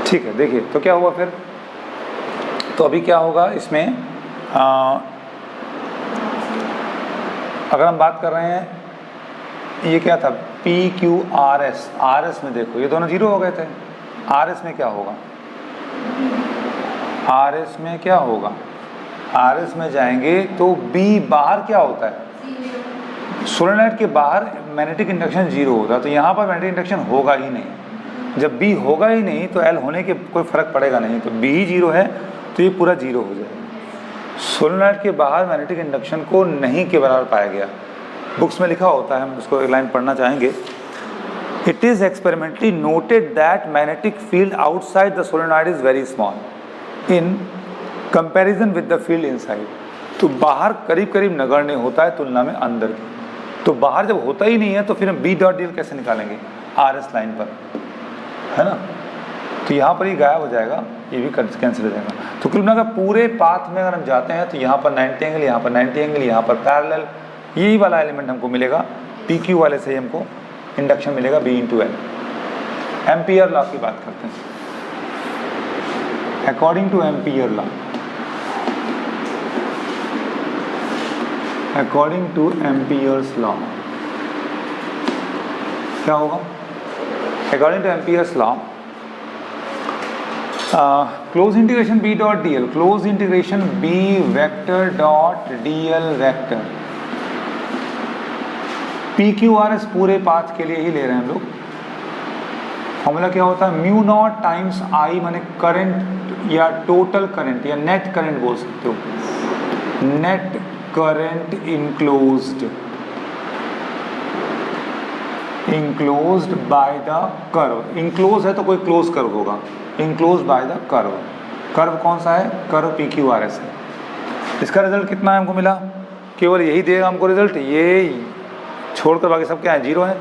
ठीक है, देखिए तो क्या हुआ फिर, तो अभी क्या होगा इसमें, अगर हम बात कर रहे हैं, ये क्या था P Q R S, R S में देखो ये दोनों जीरो हो गए थे, आर एस में क्या होगा, आर एस में क्या होगा, आर एस में जाएंगे तो बी बाहर क्या होता है, सोलेनॉइड के बाहर मैग्नेटिक इंडक्शन जीरो होता है, तो यहाँ पर मैग्नेटिक इंडक्शन होगा ही नहीं। जब बी होगा ही नहीं तो एल होने के कोई फर्क पड़ेगा नहीं, तो बी ही जीरो है तो ये पूरा जीरो हो जाएगा। सोलेनॉइड के बाहर मैग्नेटिक इंडक्शन को नहीं के बराबर पाया गया, बुक्स में लिखा होता है, हम उसको एक लाइन पढ़ना चाहेंगे। It is experimentally noted that magnetic field outside the solenoid is very small in comparison with the field inside. तो बाहर करीब करीब नगण्य होता है तुलना में अंदर की, तो बाहर जब होता ही नहीं है तो फिर हम बी डॉट डी कैसे निकालेंगे आर एस लाइन पर, है ना, तो यहाँ पर ही गायब हो जाएगा, ये भी कैंसिल हो जाएगा। तो कुल मिलाकर पूरे पाथ में अगर हम जाते हैं तो यहाँ पर 90 एंगल, यहाँ पर 90 एंगल, यहाँ पर पैरेलल, यही वाला एलिमेंट हमको मिलेगा, पी क्यू वाले से ही हमको इंडक्शन मिलेगा B into L. Ampere law की बात करते हैं, according to Ampere law, according to Ampere's law क्या होगा, according to Ampere's law close integration B dot D L, close integration B vector dot D L vector, P Q R S पूरे path के लिए ही ले रहे हैं हम लोग। फॉर्मूला क्या होता है, म्यू नॉट टाइम्स आई, माने करंट या टोटल करंट या नेट करंट बोल सकते हो, net current enclosed, enclosed by the curve, enclose है तो कोई क्लोज कर्व होगा, enclose by the curve, curve कौन सा है, curve P Q R S है। इसका रिजल्ट कितना है हमको मिला, केवल यही देगा हमको रिजल्ट, ये छोड़कर बाकी सब क्या है, जीरो है।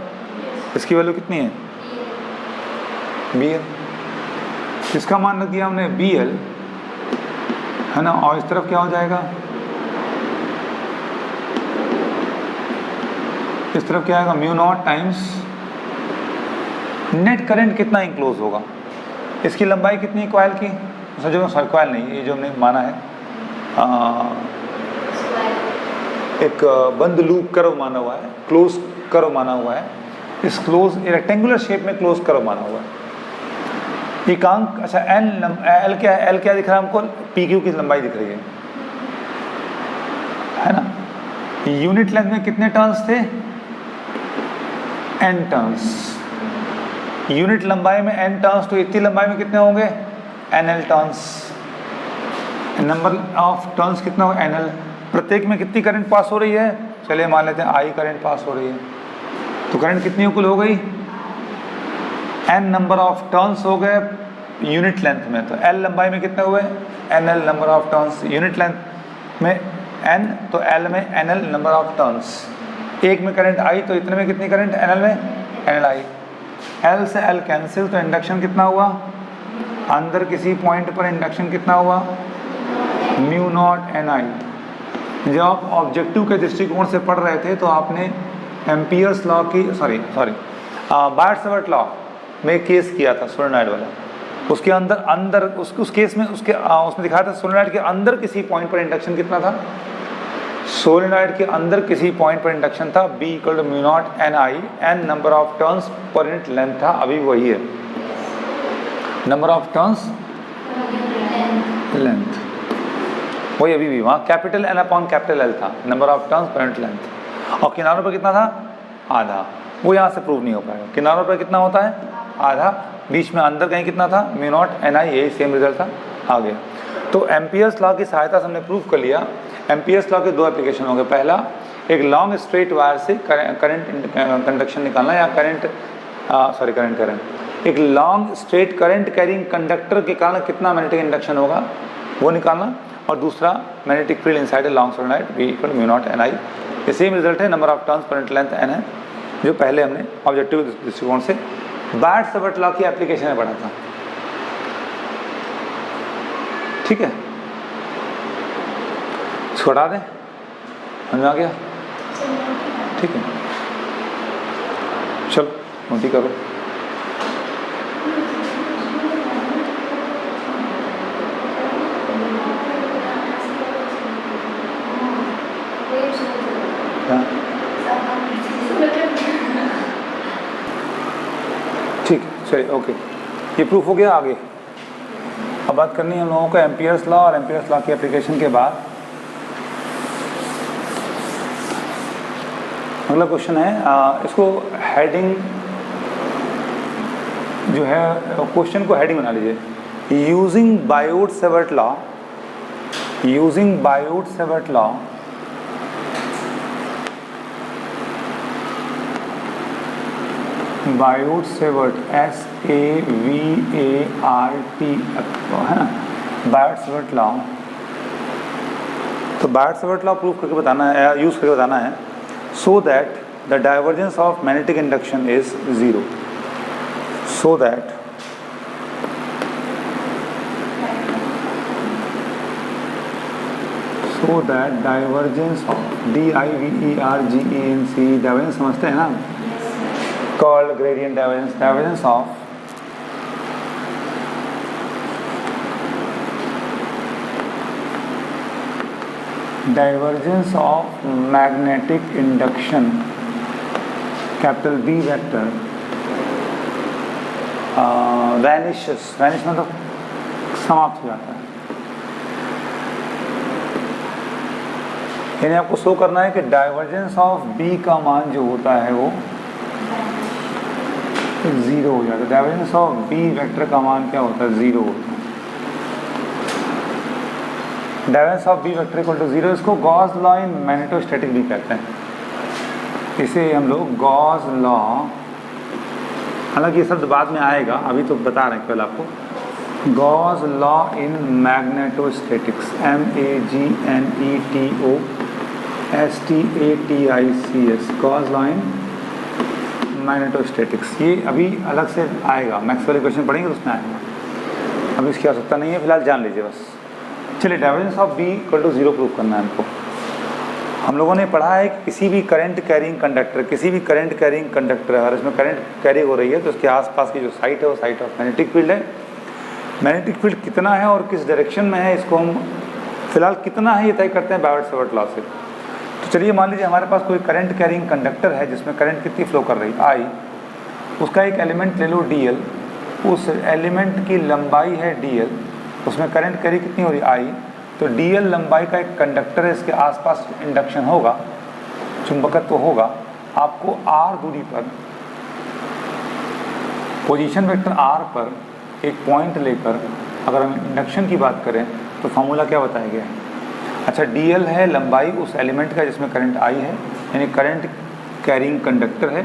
इसकी वैल्यू कितनी है, बी एल, इसका मान रख दिया हमने बी एल, है ना, और इस तरफ क्या हो जाएगा, इस तरफ क्या आएगा, mu naught times net current कितना इंक्लोज होगा, इसकी लंबाई कितनी है कॉइल की, जो सॉरी कॉइल नहीं, ये जो हमने माना है एक बंद लूप कर्व माना हुआ है, क्लोज कर्व माना हुआ है, इस क्लोज रेक्टेंगुलर शेप में क्लोज कर्व माना हुआ है। एकांक, अच्छा एन एल क्या है, एल क्या दिख रहा है हमको, पी क्यू की लंबाई दिख रही है ना। यूनिट लेंथ में कितने टर्न्स थे, एन टर्न्स, यूनिट लंबाई में एन टर्न्स, तो इतनी लंबाई में कितने होंगे, N L turns, number of turns कितना होगा, एन एल, प्रत्येक में कितनी करंट पास हो रही है, चलिए मान लेते हैं आई करंट पास हो रही है, तो करंट कितनी कुल हो गई, एन नंबर ऑफ टर्न्स हो गए यूनिट लेंथ में, तो एल लंबाई में कितने हुए, N L number of turns, unit length में एन, तो एल में N L number of turns, एक में करंट आई तो इतने में कितनी करंट, एन एल में एन एल आई, एल से एल कैंसिल, तो इंडक्शन कितना हुआ, अंदर किसी पॉइंट पर इंडक्शन कितना हुआ, म्यू नॉट एन आई। जब आप ऑब्जेक्टिव के दृष्टिकोण से पढ़ रहे थे तो आपने एम्पियर्स लॉ की बायट-सवर्ट लॉ में केस किया था सोलेनॉइड वाला, उसके अंदर उस केस में उसमें दिखाया था सोलेनॉइड के अंदर किसी पॉइंट पर इंडक्शन कितना था, सोलेनॉइड के अंदर किसी पॉइंट पर इंडक्शन था B equal to mu not N I, N number of turns per unit length था, अभी वही है, नंबर ऑफ टर्न्स लेंथ वही अभी भी, वहाँ capital N upon capital L था, number of turns per unit length, और किनारों पर कितना था, आधा, वो यहाँ से प्रूव नहीं हो पाएगा, किनारों पर कितना होता है, आधा, बीच में अंदर कहीं कितना था, म्यू नॉट एन आई, यही सेम रिजल्ट था, आ गया। तो एम्पियर्स लॉ की सहायता से हमने प्रूव कर लिया। एम्पियर्स लॉ के दो एप्लीकेशन होंगे, पहला एक लॉन्ग स्ट्रेट वायर से करंट कंडक्शन निकालना, या करंट एक long straight current carrying conductor के कारण कितना मैग्नेटिक इंडक्शन होगा वो निकालना, और दूसरा magnetic field inside a long solenoid B equal mu not N I, ये सेम रिजल्ट है, number of turns per unit length N है, जो पहले हमने ऑब्जेक्टिव दृष्टिकोण से बायट-सवर्ट लॉ की एप्लीकेशन में पढ़ा था। ठीक है, इसको हटा दें, समझ में आ गया, ठीक है, चलो नोटी करो। चलिए ओके, ये प्रूफ हो गया। आगे अब बात करनी है हम लोगों को एम्पियर्स लॉ, और एम्पियर्स लॉ की एप्लीकेशन के बाद अगला क्वेश्चन है, इसको हेडिंग जो है, क्वेश्चन को हेडिंग बना लीजिए, using Biot-Savart law, using Biot-Savart law Biot-Savart SAVART है ना, बायोट-सेवर्ट लॉ। तो बायोट-सेवर्ट लॉ प्रूफ करके बताना है, यूज करके बताना है, so that the divergence of magnetic induction is zero, so that divergence of DIVERGENC, divergence समझते हैं ना, called gradient divergence, divergence of magnetic induction, capital B vector, vanishes, vanish मतलब समाप्त हो जाता है। यानी आपको शो करना है कि डाइवर्जेंस ऑफ B का मान जो होता है वो जीरो हो जाता है। डाइवर्जेंस ऑफ बी वेक्टर का मान क्या होता है? जीरो होता है। Divergence of B vector equal to zero. इसको गॉस लॉ इन मैग्नेटोस्टैटिक भी कहते हैं, इसे हम लोग गॉस लॉ, हालांकि ये शब्द बाद में आएगा, अभी तो बता रहे हैं केवल आपको। गॉस लॉ इन मैग्नेटोस्टैटिक्स, MAGNETOSTATICS, गॉस लॉ इन मैग्नेटोस्टैटिक्स। ये अभी अलग से आएगा, मैक्सवेल इक्वेशन पढ़ेंगे तो उसमें आएगा, अभी इसकी आवश्यकता नहीं है, फिलहाल जान लीजिए बस। चलिए, divergence of B equal to zero prove करना है हमको। हम लोगों ने पढ़ा है कि किसी भी करंट कैरिंग कंडक्टर, अगर इसमें करंट कैरी हो रही है तो उसके आसपास की जो साइट है वो साइट ऑफ मैग्नेटिक फील्ड है। मैग्नेटिक फील्ड कितना है और किस डायरेक्शन में है, इसको हम फिलहाल कितना है ये तय करते हैं बायोट-सेवर्ट लॉ से। तो चलिए, मान लीजिए हमारे पास कोई करंट कैरिंग कंडक्टर है जिसमें करंट कितनी फ्लो कर रही है, आई, उसका एक एलिमेंट ले लो DL, उस एलिमेंट की लंबाई है DL, उसमें करंट कैरी कितनी हो रही है, आई, तो DL लंबाई का एक कंडक्टर है, इसके आसपास इंडक्शन होगा, चुंबकत्व होगा। आपको R दूरी पर, पोजीशन वेक्टर R पर एक पॉइंट लेकर अगर हम इंडक्शन की बात करें तो फॉर्मूला क्या बताया गया है? अच्छा, DL है लंबाई उस एलिमेंट का जिसमें करंट आई है, यानी करंट कैरिंग कंडक्टर है।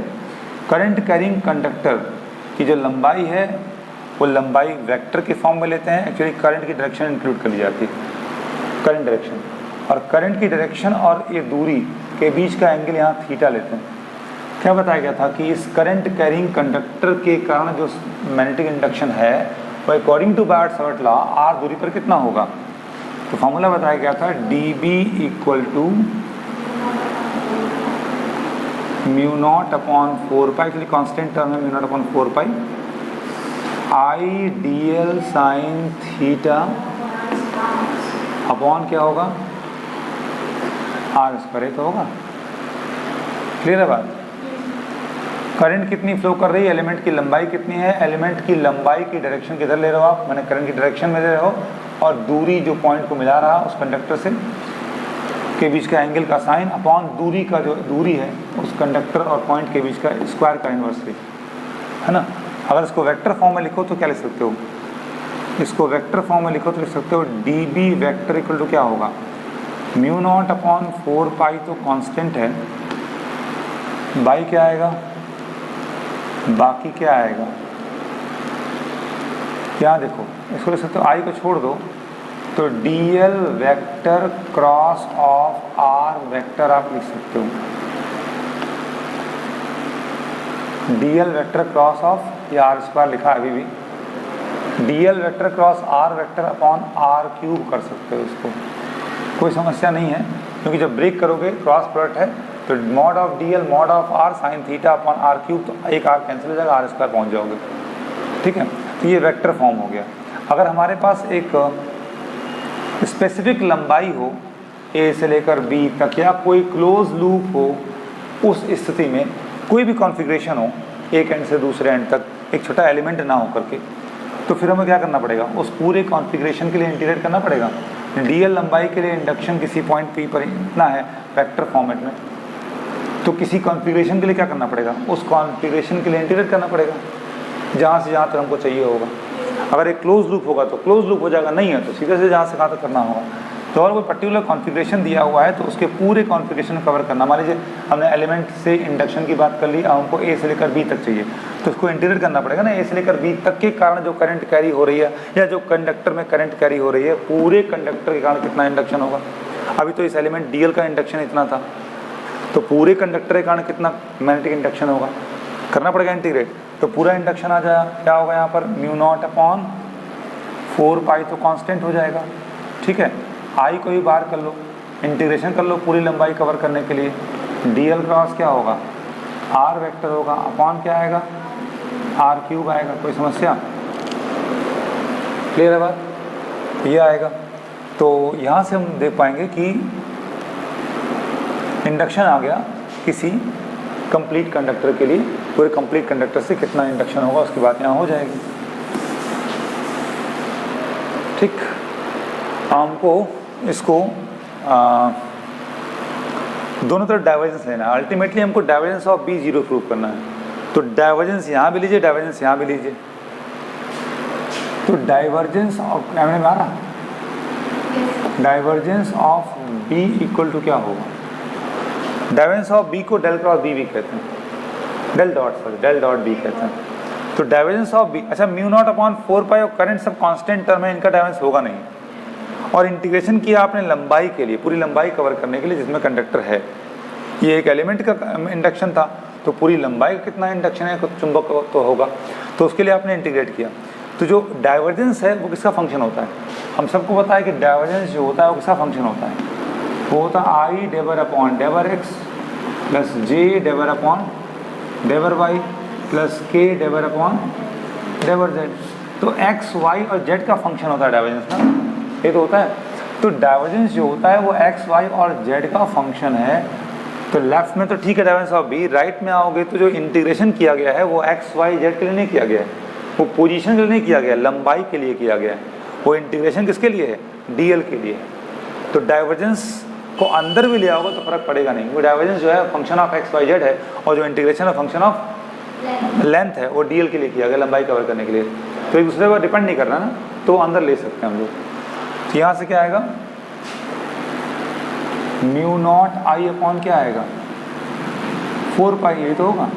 करंट कैरिंग कंडक्टर की जो लंबाई है वो लंबाई वेक्टर के फॉर्म में लेते हैं। एक्चुअली करंट की डायरेक्शन इंक्लूड कर ली जाती है, करंट डायरेक्शन, और करंट की डायरेक्शन और ये दूरी के बीच का एंगल यहाँ थीटा लेते हैं। क्या बताया गया था कि इस करंट कैरिंग कंडक्टर के कारण जो मैग्नेटिक इंडक्शन है वो according to Biot Savart law R दूरी पर कितना होगा? तो फॉर्मूला बताया गया था dB equal to mu not upon 4 pi, constant term है, mu not upon 4 pi I dl sine theta upon क्या होगा, R स्क्वायर तो होगा। क्लियर है बात? करंट कितनी फ्लो कर रही है, एलिमेंट की लंबाई कितनी है, एलिमेंट की लंबाई की डायरेक्शन किधर ले रहे हो आप, मैंने करंट की डायरेक्शन में ले रहे हो, और दूरी जो पॉइंट को मिला रहा उस कंडक्टर से के बीच का एंगल का साइन अपॉन दूरी का जो दूरी है उस कंडक्टर और पॉइंट के बीच का स्क्वायर का इन्वर्सली, है ना। अगर इसको वेक्टर फॉर्म में लिखो तो क्या लिख सकते हो, इसको वेक्टर फॉर्म में लिखो तो लिख सकते हो dB वेक्टर इक्वल टू क्या होगा, म्यू नॉट अपॉन 4 पाई तो कांस्टेंट है, बाई क्या आएगा, बाकी क्या आएगा, क्या देखो, इसको लिख सकते हो I को छोड़ दो तो DL vector cross of R vector आप लिख सकते हो, DL वेक्टर क्रॉस ऑफ, या R स्क्वायर लिखा अभी भी, DL vector cross R vector upon R cube कर सकते हो इसको, कोई समस्या नहीं है, क्योंकि जब ब्रेक करोगे क्रॉस प्रोडक्ट है तो mod of DL mod of R sign theta upon R cube, तो एक R कैंसिल हो जाएगा, R स्क्वायर पहुँच जाओगे। ठीक है, तो ये वेक्टर फॉर्म हो गया। अगर हमारे पास एक स्पेसिफिक लंबाई हो A से लेकर B तक, या कोई क्लोज लूप हो, उस स्थिति में कोई भी कॉन्फ़िगरेशन हो एक एंड से दूसरे एंड तक, एक छोटा एलिमेंट ना हो करके, तो फिर हमें क्या करना पड़ेगा, उस पूरे कॉन्फ़िगरेशन के लिए इंटीग्रेट करना पड़ेगा। डीएल लंबाई के लिए इंडक्शन किसी पॉइंट पी पर इतना है वेक्टर फॉर्मेट में, तो किसी कॉन्फ़िगरेशन के लिए क्या करना पड़ेगा, उस कॉन्फ़िगरेशन के लिए इंटीग्रेट करना पड़ेगा जहाँ से जहाँ तक हमको चाहिए होगा। अगर एक क्लोज लूप होगा तो क्लोज लूप हो जाएगा, नहीं है तो सीधे से जहाँ से कहाँ तक करना होगा। तो अगर कोई पर्टिकुलर कॉन्फ़िगरेशन दिया हुआ है तो उसके पूरे कॉन्फ़िगरेशन कवर करना। मान लीजिए हमने एलिमेंट से इंडक्शन की बात कर ली, अब हमको ए से लेकर बी तक चाहिए, तो उसको इंटीग्रेट करना पड़ेगा ना। ए से लेकर बी तक के कारण जो करंट कैरी हो रही है या जो कंडक्टर में करंट कैरी हो रही है, पूरे कंडक्टर के कारण कितना इंडक्शन होगा। अभी तो इस एलिमेंट डीएल का इंडक्शन इतना था, तो पूरे कंडक्टर के कारण कितना मैग्नेटिक इंडक्शन होगा, करना पड़ेगा इंटीग्रेट। तो पूरा इंडक्शन आ जाए, क्या होगा यहाँ पर, म्यू नॉट अपॉन 4 पाई, तो कांस्टेंट हो जाएगा। ठीक है, आई को भी बाहर कर लो, इंटीग्रेशन कर लो पूरी लंबाई कवर करने के लिए। डीएल क्रॉस क्या होगा, आर वेक्टर होगा, अपॉन क्या आएगा, आर क्यूब आएगा। कोई समस्या, क्लियर है बात, ये आएगा। तो यहाँ से हम देख पाएंगे कि इंडक्शन आ गया किसी कंप्लीट कंडक्टर के लिए, पूरे कंप्लीट कंडक्टर से कितना इंडक्शन होगा उसकी बात यहाँ हो जाएगी। ठीक, हमको इसको दोनों तरफ डाइवर्जेंस लेना है। अल्टीमेटली हमको divergence of B zero prove करना है, तो डाइवर्जेंस यहाँ भी लीजिए, डाइवर्जेंस यहाँ भी लीजिए। तो divergence of divergence of B equal to क्या होगा, डाइवर्जेंस ऑफ बी को डेल क्रॉस बी भी कहते हैं, डेल डॉट बी कहते हैं। तो डाइवर्जेंस ऑफ बी, अच्छा म्यू नॉट अपॉन 4 पाई, और करंट सब कांस्टेंट टर्म है, इनका डाइवर्जेंस होगा नहीं। और इंटीग्रेशन किया आपने लंबाई के लिए, पूरी लंबाई कवर करने के लिए जिसमें कंडक्टर है, ये एक एलिमेंट का इंडक्शन था, तो पूरी लंबाई का कितना इंडक्शन है, कुछ चुंबक तो होगा, तो उसके लिए आपने इंटीग्रेट किया। तो जो डाइवर्जेंस है वो किसका फंक्शन होता है, हम सबको पता है कि डाइवर्जेंस जो होता है वो किसका फंक्शन होता है, वो होता है आई डेवर अपॉन डेवर एक्स प्लस जे डेवर अपॉन डेवर वाई प्लस के डेवर अपॉन डेवर जेड। तो एक्स वाई और जेड का फंक्शन होता है डाइवर्जेंस ना, ये तो होता है। तो डाइवर्जेंस जो होता है वो एक्स वाई और जेड का फंक्शन है। तो लेफ्ट में तो ठीक है डाइवर्जेंस ऑफ बी, राइट में आओगे तो जो इंटीग्रेशन किया गया है वो एक्स वाई जेड के लिए नहीं किया गया है, वो पोजीशन के लिए नहीं किया गया, लंबाई के लिए किया गया है। वो इंटीग्रेशन किसके लिए है, डीएल के लिए है। तो डाइवर्जेंस को अंदर भी ले आओगे तो फर्क पड़ेगा नहीं, वो डाइवर्जेंस जो है function of X Y Z है, और जो इंटीग्रेशन है फंक्शन ऑफ लेंथ है, वो डीएल के लिए किया गया, लंबाई कवर करने के लिए। तो एक दूसरे पर डिपेंड नहीं करना ना, तो अंदर ले सकते हैं हम लोग। तो यहाँ से क्या आएगा, म्यू नॉट आई अपॉन क्या आएगा, 4 पाई, यही तो होगा,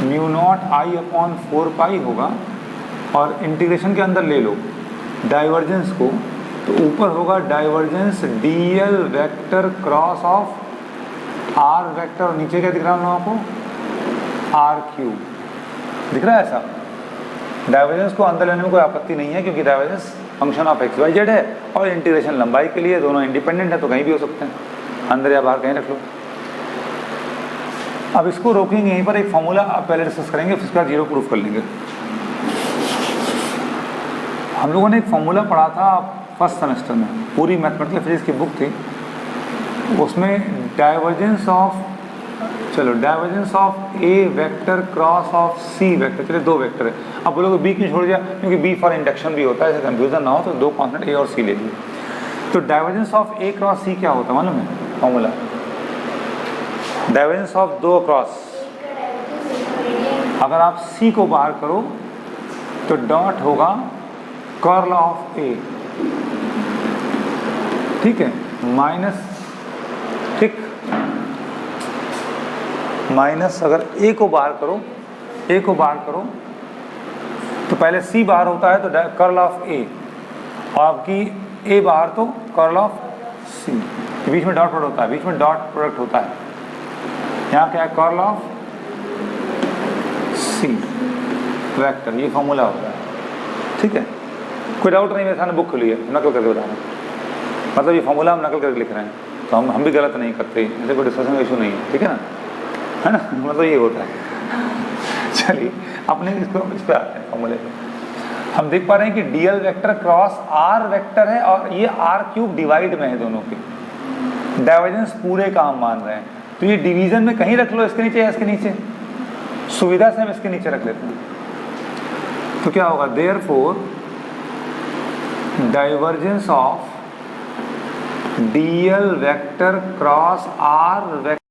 म्यू नॉट आई अपॉन 4 पाई होगा। और इंटीग्रेशन के अंदर ले लो डाइवर्जेंस को, तो ऊपर होगा divergence DL vector cross of R vector, और नीचे क्या दिख रहा है हम लोगों को, आर क्यूब दिख रहा है ऐसा। डाइवर्जेंस को अंदर लेने में कोई आपत्ति नहीं है, क्योंकि divergence function of X Y Z है और इंटीग्रेशन लंबाई के लिए, दोनों इंडिपेंडेंट है, तो कहीं भी हो सकते हैं, अंदर या बाहर कहीं रख लो। अब इसको रोकेंगे यहीं पर, एक फॉर्मूला आप पहले डिस्कस करेंगे, फिर उसका जीरो प्रूफ कर लेंगे। हम लोगों ने एक फॉर्मूला पढ़ा था फर्स्ट सेमेस्टर में, पूरी मैथमेटिकल फिजिक्स की बुक थी, उसमें डाइवर्जेंस ऑफ, चलो divergence of A vector cross of C vector, चलिए 2 वेक्टर है। अब बोलोगे बी क्यों छोड़ दिया, क्योंकि बी फॉर इंडक्शन भी होता है, ऐसे कंफ्यूजन ना हो, तो 2 कॉन्स्टेंट ए और सी ले लीजिए। तो डाइवर्जेंस ऑफ ए क्रॉस सी क्या होता है मालूम है, फॉर्मूला डाइवर्जेंस ऑफ 2 क्रॉस, अगर आप सी को बाहर करो तो डॉट होगा कर्ल ऑफ ए, ठीक है, माइनस, ठीक, माइनस अगर ए को बाहर करो, ए को बाहर करो तो पहले सी बाहर होता है तो कर्ल ऑफ ए, और आपकी ए बाहर तो कर्ल ऑफ सी, बीच में डॉट प्रोडक्ट होता है, बीच में डॉट प्रोडक्ट होता है। यहाँ क्या है, कर्ल ऑफ सी वेक्टर, ये फॉर्मूला होता है, ठीक है। कोई डाउट नहीं, मेरे सामने बुक खुली है, नकल करके बता रहा हूँ, मतलब ये फॉर्मूला हम नकल करके लिख रहे हैं, तो हम भी गलत नहीं करते, ऐसे कोई डिस्कशन का इशू नहीं है, ठीक है ना, है ना, मतलब ये होता है। चलिए अपने इसको इस पर आते हैं फॉर्मूले पे। हम देख पा रहे हैं कि DL vector cross R vector है, और ये आर क्यूब डिवाइड में है दोनों के, डाइवर्जेंस पूरे का हम मान रहे हैं, तो ये डिवीजन में कहीं रख लो, इसके नीचे या इसके नीचे, सुविधा से हम इसके नीचे रख लेते हैं। तो क्या होगा, therefore divergence of DL vector cross R vector